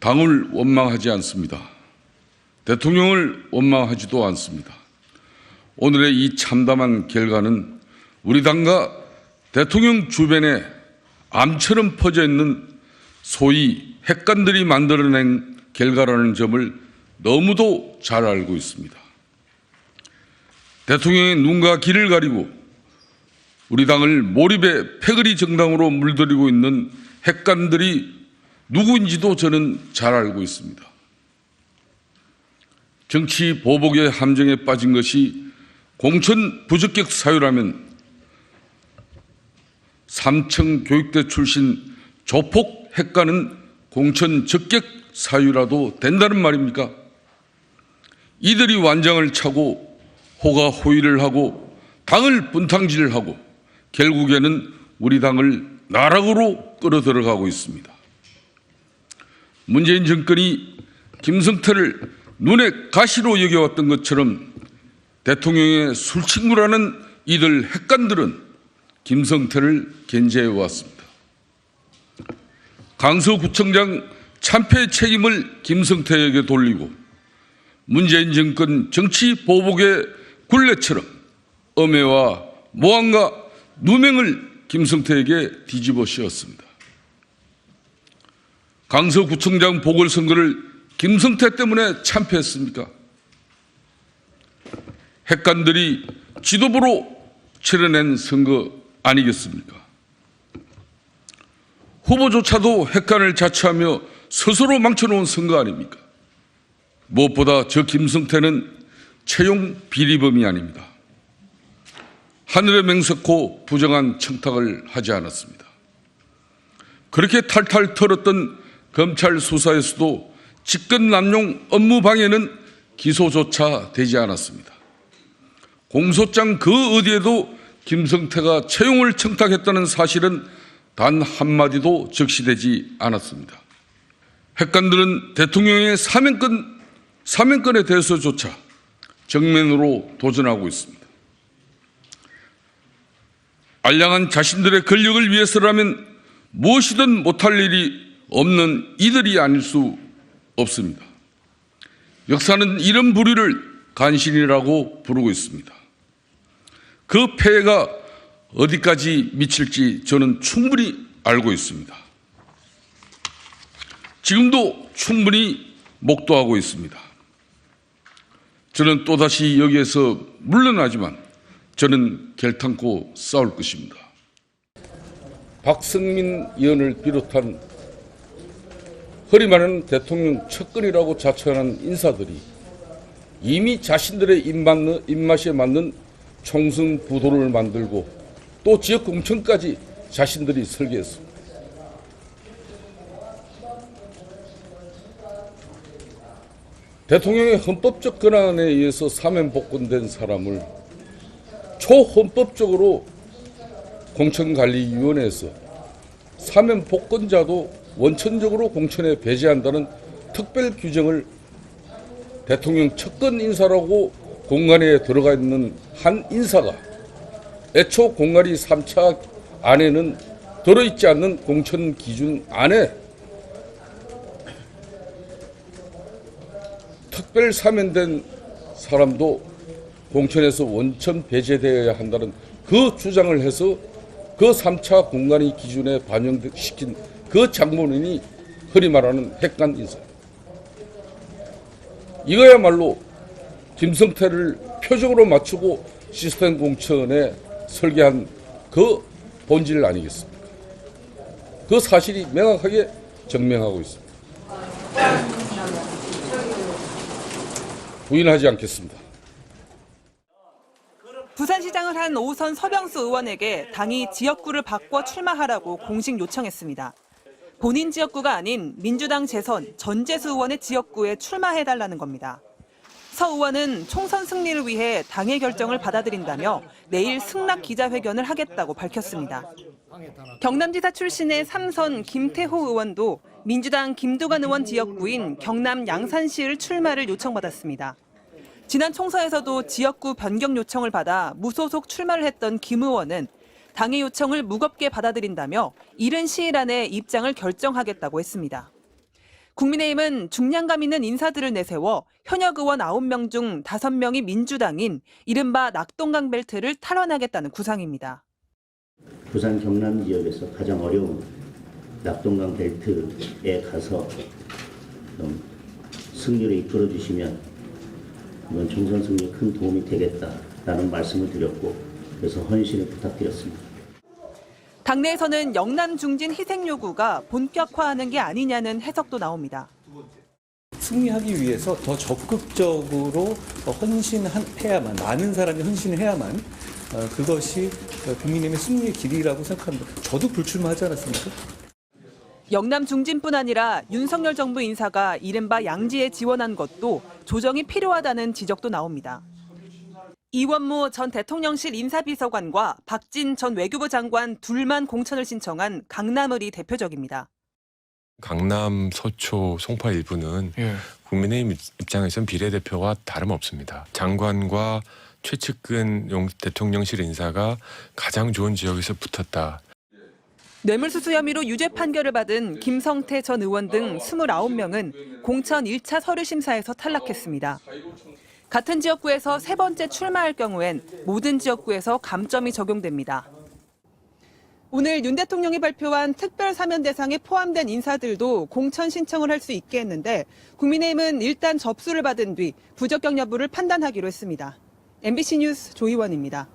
당을 원망하지 않습니다. 대통령을 원망하지도 않습니다. 오늘의 이 참담한 결과는 우리 당과 대통령 주변에 암처럼 퍼져 있는 소위 핵관들이 만들어낸 결과라는 점을 너무도 잘 알고 있습니다. 대통령의 눈과 귀를 가리고 우리 당을 몰입의 패거리 정당으로 물들이고 있는 핵관들이 누구인지도 저는 잘 알고 있습니다. 정치 보복의 함정에 빠진 것이 공천 부적격 사유라면 삼청 교육대 출신 조폭 핵관은 공천 적격 사유라도 된다는 말입니까? 이들이 완장을 차고 호가호위를 하고 당을 분탕질하고 결국에는 우리 당을 나락으로 끌어들어가고 있습니다. 문재인 정권이 김성태를 눈의 가시로 여겨왔던 것처럼 대통령의 술친구라는 이들 핵관들은 김성태를 견제해왔습니다. 강서구청장 참패 책임을 김성태에게 돌리고 문재인 정권 정치 보복의 굴레처럼 엄해와 모함과 누명을 김성태에게 뒤집어 씌웠습니다. 강서구청장 보궐선거를 김성태 때문에 참패했습니까? 핵관들이 지도부로 치러낸 선거 아니겠습니까? 후보조차도 핵관을 자처하며 스스로 망쳐놓은 선거 아닙니까? 무엇보다 저 김성태는 채용 비리범이 아닙니다. 하늘의 맹세코 부정한 청탁을 하지 않았습니다. 그렇게 탈탈 털었던 검찰 수사에서도 직권 남용 업무 방해는 기소조차 되지 않았습니다. 공소장 그 어디에도 김성태가 채용을 청탁했다는 사실은 단 한마디도 적시되지 않았습니다. 핵관들은 대통령의 사면권에 대해서조차 정면으로 도전하고 있습니다. 알량한 자신들의 권력을 위해서라면 무엇이든 못할 일이 없는 이들이 아닐 수 없습니다. 역사는 이런 부류를 간신이라고 부르고 있습니다. 그 폐해가 어디까지 미칠지 저는 충분히 알고 있습니다. 지금도 충분히 목도하고 있습니다. 저는 또다시 여기에서 물러나지만 저는 결탄코 싸울 것입니다. 박성민 의원을 비롯한 허리 많은 대통령 측근이라고 자처하는 인사들이 이미 자신들의 입맛에 맞는 총선 구도를 만들고 또 지역 공천까지 자신들이 설계했습니다. 대통령의 헌법적 권한에 의해서 사면복권된 사람을 초헌법적으로 공천관리위원회에서 사면복권자도 원천적으로 공천에 배제한다는 특별 규정을 대통령 측근 인사라고 공간에 들어가 있는 한 인사가 애초 공관위 3차 안에는 들어있지 않는 공천 기준 안에 특별 사면된 사람도 공천에서 원천 배제되어야 한다는 그 주장을 해서 그 3차 공관위 기준에 반영시킨 그 장본인이 흔히 말하는 핵관 인사. 이거야말로 김성태를 표적으로 맞추고 시스템 공천에 설계한 그 본질 아니겠습니까? 그 사실이 명확하게 증명하고 있습니다. 부인하지 않겠습니다. 부산시장을 한 5선 서병수 의원에게 당이 지역구를 바꿔 출마하라고 공식 요청했습니다. 본인 지역구가 아닌 민주당 재선 전재수 의원의 지역구에 출마해달라는 겁니다. 서 의원은 총선 승리를 위해 당의 결정을 받아들인다며 내일 승낙 기자회견을 하겠다고 밝혔습니다. 경남지사 출신의 3선 김태호 의원도 민주당 김두관 의원 지역구인 경남 양산시을 출마를 요청받았습니다. 지난 총선에서도 지역구 변경 요청을 받아 무소속 출마를 했던 김 의원은 당의 요청을 무겁게 받아들인다며 이른 시일 안에 입장을 결정하겠다고 했습니다. 국민의힘은 중량감 있는 인사들을 내세워 현역 의원 9명 중 5명이 민주당인 이른바 낙동강 벨트를 탈환하겠다는 구상입니다. 부산 경남 지역에서 가장 어려운 낙동강 벨트에 가서 좀 승리를 이끌어 주시면 이번 총선 승리에 큰 도움이 되겠다라는 말씀을 드렸고 그래서 헌신을 부탁드렸습니다. 당내에서는 영남 중진 희생 요구가 본격화하는 게 아니냐는 해석도 나옵니다. 승리하기 위해서 더 적극적으로 헌신해야만, 많은 사람이 헌신해야만 그것이 국민의힘의 승리의 길이라고 생각합니다. 저도 불출마하지 않았습니까? 영남 중진뿐 아니라 윤석열 정부 인사가 이른바 양지에 지원한 것도 조정이 필요하다는 지적도 나옵니다. 이원무 전 대통령실 인사비서관과 박진 전 외교부 장관 둘만 공천을 신청한 강남을이 대표적입니다. 강남, 서초, 송파 일부는 국민의힘 입장에선 비례대표와 다름없습니다. 장관과 최측근 대통령실 인사가 가장 좋은 지역에서 붙었다. 뇌물수수 혐의로 유죄 판결을 받은 김성태 전 의원 등 29명은 공천 1차 서류 심사에서 탈락했습니다. 같은 지역구에서 세 번째 출마할 경우엔 모든 지역구에서 감점이 적용됩니다. 오늘 윤 대통령이 발표한 특별 사면 대상에 포함된 인사들도 공천 신청을 할 수 있게 했는데 국민의힘은 일단 접수를 받은 뒤 부적격 여부를 판단하기로 했습니다. MBC 뉴스 조희원입니다.